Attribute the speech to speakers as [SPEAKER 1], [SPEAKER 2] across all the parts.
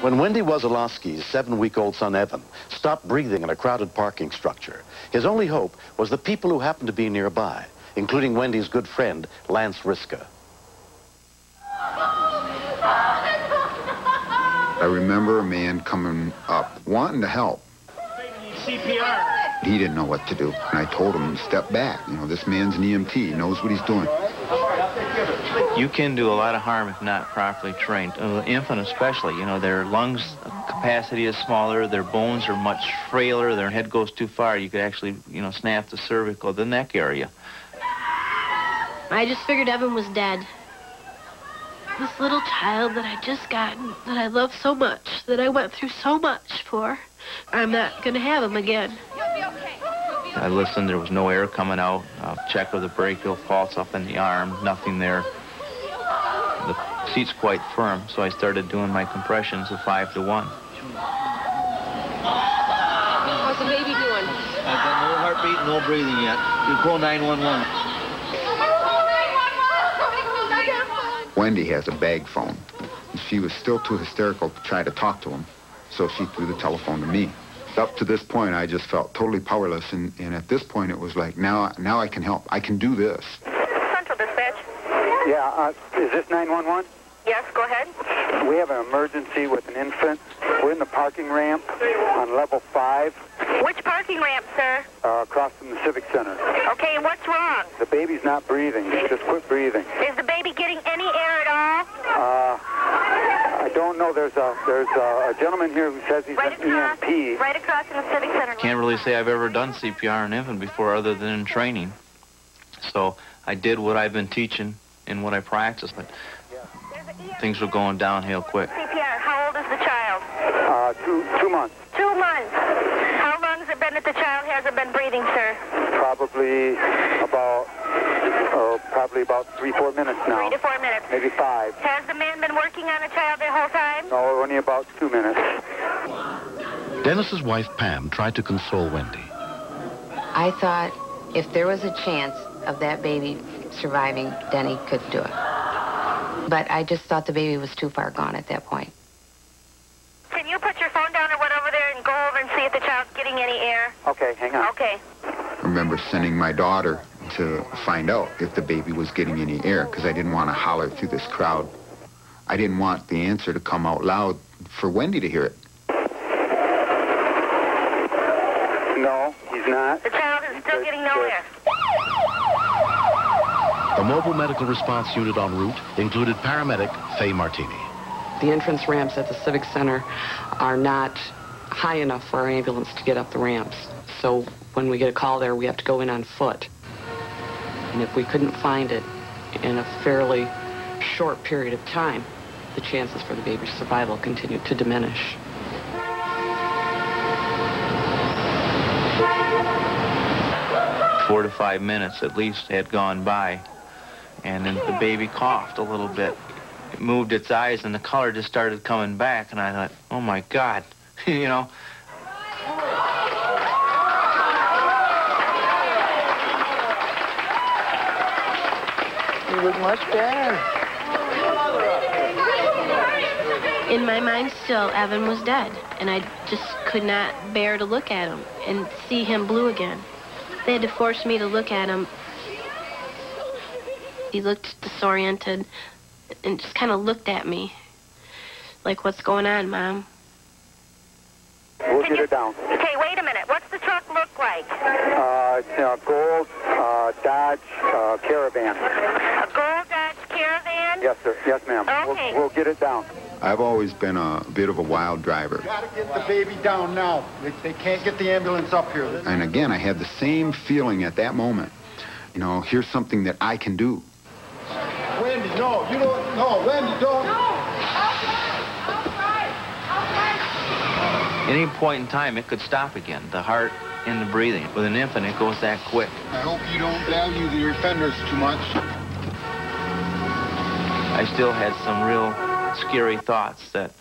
[SPEAKER 1] When Wendy Wazalowski's 7-week-old son Evan stopped breathing in a crowded parking structure, his only hope was the people who happened to be nearby, including Wendy's good friend, Lance Riska.
[SPEAKER 2] I remember a man coming up, wanting to help.
[SPEAKER 3] CPR.
[SPEAKER 2] He didn't know what to do, and I told him, step back. You know, this man's an EMT, he knows what he's doing.
[SPEAKER 4] You can do a lot of harm if not properly trained. Infant especially, you know, their lungs capacity is smaller, their bones are much frailer, their head goes too far, you could actually, you know, snap the cervical, the neck area.
[SPEAKER 5] I just figured Evan was dead. This little child that I just gotten, that I love so much, that I went through so much for, I'm not gonna have him again.
[SPEAKER 4] I listened, there was no air coming out. Check of the brachial pulse up in the arm, nothing there. The seat's quite firm, so I started doing my compressions of 5 to 1.
[SPEAKER 5] How's the baby doing?
[SPEAKER 3] I've got no heartbeat, no breathing yet. You call 911.
[SPEAKER 2] Wendy has a bag phone. She was still too hysterical to try to talk to him, so she threw the telephone to me. Up to this point, I just felt totally powerless, and at this point, it was like, now I can help. I can do this.
[SPEAKER 6] Central Dispatch.
[SPEAKER 7] Yeah, is this 911?
[SPEAKER 6] Yes, go ahead.
[SPEAKER 7] We have an emergency with an infant. We're in the parking ramp on level 5.
[SPEAKER 6] Which parking ramp, sir?
[SPEAKER 7] Across from the Civic Center.
[SPEAKER 6] Okay, and what's wrong?
[SPEAKER 7] The baby's not breathing. Just quit breathing.
[SPEAKER 6] Is the baby getting any air at all?
[SPEAKER 7] I don't know. There's a gentleman here who says he's an EMP.
[SPEAKER 6] Right across in the Civic Center.
[SPEAKER 4] Can't really say I've ever done CPR on an infant before other than in training. So I did what I've been teaching and what I practiced, but things were going downhill quick.
[SPEAKER 6] CPR, how old is the child?
[SPEAKER 7] 2 months.
[SPEAKER 6] 2 months. How long has it been that the child hasn't been breathing, sir?
[SPEAKER 7] Probably about 3-4 minutes now.
[SPEAKER 6] 3 to 4 minutes.
[SPEAKER 7] Maybe 5.
[SPEAKER 6] Has the man been working on the child the whole time?
[SPEAKER 7] No, only about 2 minutes.
[SPEAKER 1] Dennis's wife, Pam, tried to console Wendy.
[SPEAKER 8] I thought if there was a chance of that baby surviving, Denny could do it. But I just thought the baby was too far gone at that point.
[SPEAKER 6] Can you put your phone down or whatever there and go over and see if the child's getting any air?
[SPEAKER 7] Okay, hang on.
[SPEAKER 6] Okay.
[SPEAKER 2] I remember sending my daughter to find out if the baby was getting any air, because I didn't want to holler through this crowd. I didn't want the answer to come out loud for Wendy to hear it.
[SPEAKER 7] No, he's not.
[SPEAKER 6] The child is still getting no air.
[SPEAKER 1] The mobile medical response unit en route included paramedic Faye Martini.
[SPEAKER 9] The entrance ramps at the Civic Center are not high enough for our ambulance to get up the ramps. So when we get a call there, we have to go in on foot. And if we couldn't find it in a fairly short period of time, the chances for the baby's survival continued to diminish.
[SPEAKER 4] Four to 5 minutes at least had gone by, and then the baby coughed a little bit. It moved its eyes, and the color just started coming back, and I thought, oh, my God, you know.
[SPEAKER 3] He was much better.
[SPEAKER 5] In my mind still, Evan was dead, and I just could not bear to look at him and see him blue again. They had to force me to look at him. He looked disoriented and just kind of looked at me like, what's going on, Mom?
[SPEAKER 7] We'll get it down.
[SPEAKER 6] Okay, wait a minute. What's the truck look like?
[SPEAKER 7] It's a gold Dodge Caravan.
[SPEAKER 6] A gold Dodge Caravan?
[SPEAKER 7] Yes, sir. Yes, ma'am.
[SPEAKER 6] Okay.
[SPEAKER 7] We'll get it down.
[SPEAKER 2] I've always been a bit of a wild driver.
[SPEAKER 10] Gotta get the baby down now. They can't get the ambulance up here.
[SPEAKER 2] And again, I had the same feeling at that moment. You know, here's something that I can do.
[SPEAKER 10] Wendy, no, you don't. No, Wendy, don't.
[SPEAKER 4] Any point in time, it could stop again. The heart and the breathing. With an infant, it goes that quick.
[SPEAKER 10] I hope you don't value the offenders too much.
[SPEAKER 4] I still had some real scary thoughts that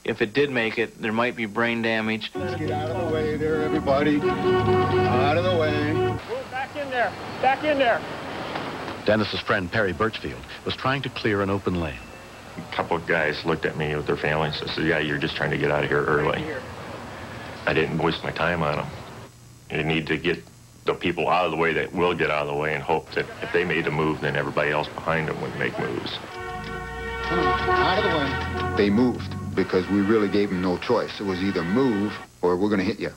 [SPEAKER 4] if it did make it, there might be brain damage.
[SPEAKER 10] Let's get out of the way there, everybody. Out of the way.
[SPEAKER 3] Move back in there. Back in there.
[SPEAKER 1] Dennis's friend Perry Birchfield was trying to clear an open lane.
[SPEAKER 11] A couple of guys looked at me with their families and said, yeah, you're just trying to get out of here early. I didn't waste my time on them. You need to get the people out of the way that will get out of the way and hope that if they made a move, then everybody else behind them would make moves.
[SPEAKER 10] Out of the way.
[SPEAKER 2] They moved because we really gave them no choice. It was either move or we're going to hit you.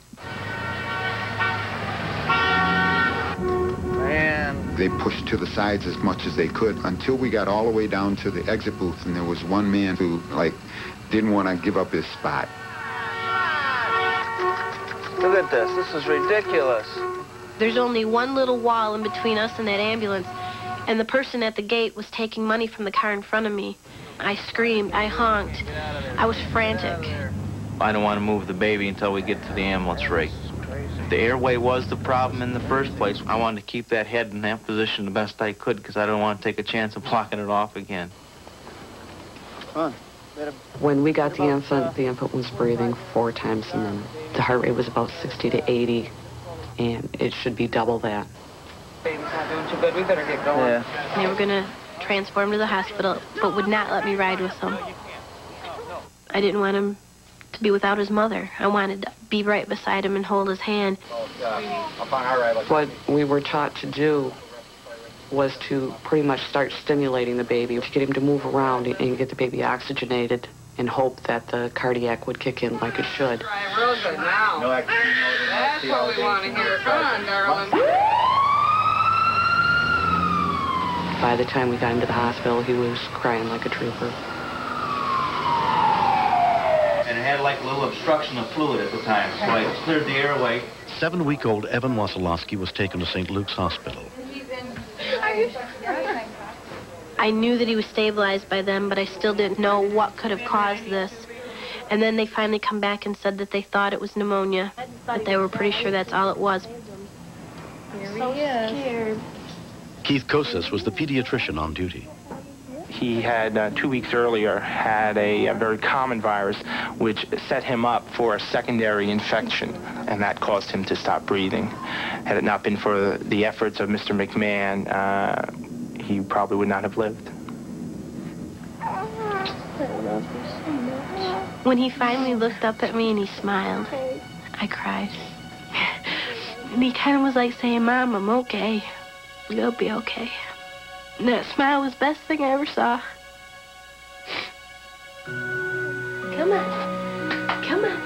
[SPEAKER 3] Man.
[SPEAKER 2] They pushed to the sides as much as they could until we got all the way down to the exit booth, and there was one man who, like, didn't want to give up his spot.
[SPEAKER 3] Look at this. This is ridiculous.
[SPEAKER 5] There's only one little wall in between us and that ambulance, and the person at the gate was taking money from the car in front of me. I screamed, I honked, I was frantic.
[SPEAKER 4] I don't want to move the baby until we get to the ambulance rate. If the airway was the problem in the first place, I wanted to keep that head in that position the best I could because I don't want to take a chance of blocking it off again.
[SPEAKER 9] When we got the infant was breathing 4 times a minute. The heart rate was about 60 to 80, and it should be double that.
[SPEAKER 12] Baby's not doing too good. We better get going.
[SPEAKER 5] Yeah. They were going to transport him to the hospital, but would not let me ride with him. I didn't want him to be without his mother. I wanted to be right beside him and hold his hand.
[SPEAKER 9] What we were taught to do was to pretty much start stimulating the baby, to get him to move around and get the baby oxygenated and hope that the cardiac would kick in like it should.
[SPEAKER 12] Right, real good now. That's what we want to hear. Come on, darling.
[SPEAKER 9] By the time we got into the hospital, he was crying like a trooper.
[SPEAKER 4] And it had like a little obstruction of fluid at the time, so I cleared the airway.
[SPEAKER 1] 7-week-old Evan Wasilowski was taken to St. Luke's Hospital.
[SPEAKER 5] I knew that he was stabilized by then, but I still didn't know what could have caused this. And then they finally come back and said that they thought it was pneumonia, but they were pretty sure that's all it was.
[SPEAKER 13] Here he is.
[SPEAKER 1] Keith Kosas was the pediatrician on duty.
[SPEAKER 14] He had 2 weeks earlier had a very common virus which set him up for a secondary infection, and that caused him to stop breathing. Had it not been for the efforts of Mr. McMahon, he probably would not have lived.
[SPEAKER 13] I love you so much.
[SPEAKER 5] When he finally looked up at me and he smiled, I cried. And he kind of was like saying, Mom, I'm okay. You'll be okay. And that smile was the best thing I ever saw. Come on. Come on.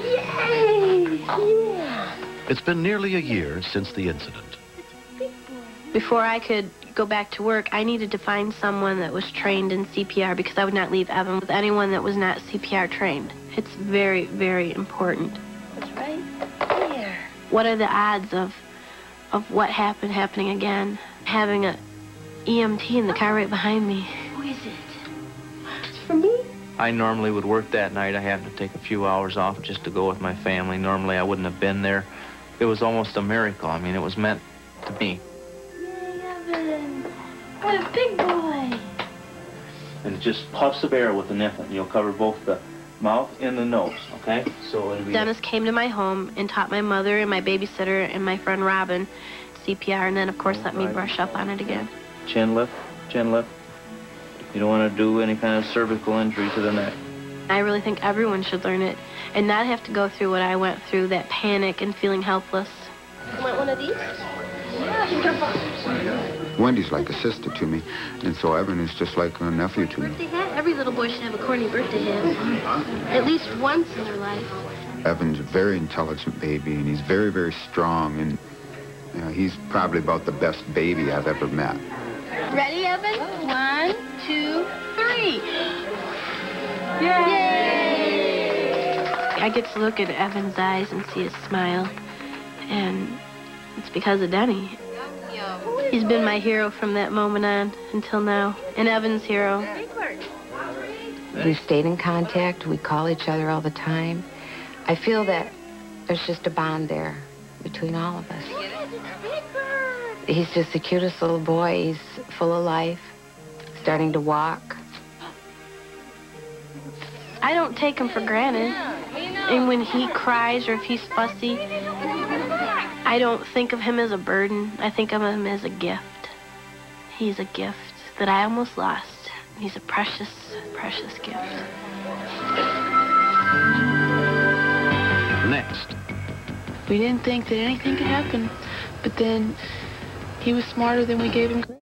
[SPEAKER 5] Yay! Yeah!
[SPEAKER 1] It's been nearly a year since the incident.
[SPEAKER 5] Before I could go back to work, I needed to find someone that was trained in CPR because I would not leave Evan with anyone that was not CPR trained. It's very, very important.
[SPEAKER 13] It's right here.
[SPEAKER 5] What are the odds of what happening again? Having a EMT in the car right behind me.
[SPEAKER 13] Who is it? It's for me?
[SPEAKER 4] I normally would work that night. I had to take a few hours off just to go with my family. Normally I wouldn't have been there. It was almost a miracle. I mean, it was meant to be.
[SPEAKER 13] Yay, Evan. What a big boy.
[SPEAKER 4] And just puffs of air with an infant. You'll cover both the mouth and the nose, okay? So it'll be...
[SPEAKER 5] Dennis came to my home and taught my mother and my babysitter and my friend Robin CPR, and then, of course, let me brush up on it again.
[SPEAKER 4] Chin lift, chin lift. You don't want to do any kind of cervical injury to the neck.
[SPEAKER 5] I really think everyone should learn it and not have to go through what I went through, that panic and feeling helpless.
[SPEAKER 13] You want one of these? Yeah.
[SPEAKER 2] Wendy's like a sister to me, and so Evan is just like a nephew to me.
[SPEAKER 5] Birthday hat? Every little boy should have a corny birthday hat. At least once in their life.
[SPEAKER 2] Evan's a very intelligent baby, and he's very, very strong, and you know, he's probably about the best baby I've ever met.
[SPEAKER 13] Ready, Evan? 1, 2, 3.
[SPEAKER 5] Yay! I get to look at Evan's eyes and see his smile, and it's because of Denny. He's been my hero from that moment on until now, and Evan's hero.
[SPEAKER 8] We've stayed in contact. We call each other all the time. I feel that there's just a bond there between all of us. He's just the cutest little boy. He's full of life, starting to walk.
[SPEAKER 5] I don't take him for granted. And when he cries or if he's fussy, I don't think of him as a burden. I think of him as a gift. He's a gift that I almost lost. He's a precious, precious gift.
[SPEAKER 1] Next.
[SPEAKER 15] We didn't think that anything could happen, but then he was smarter than we gave him credit.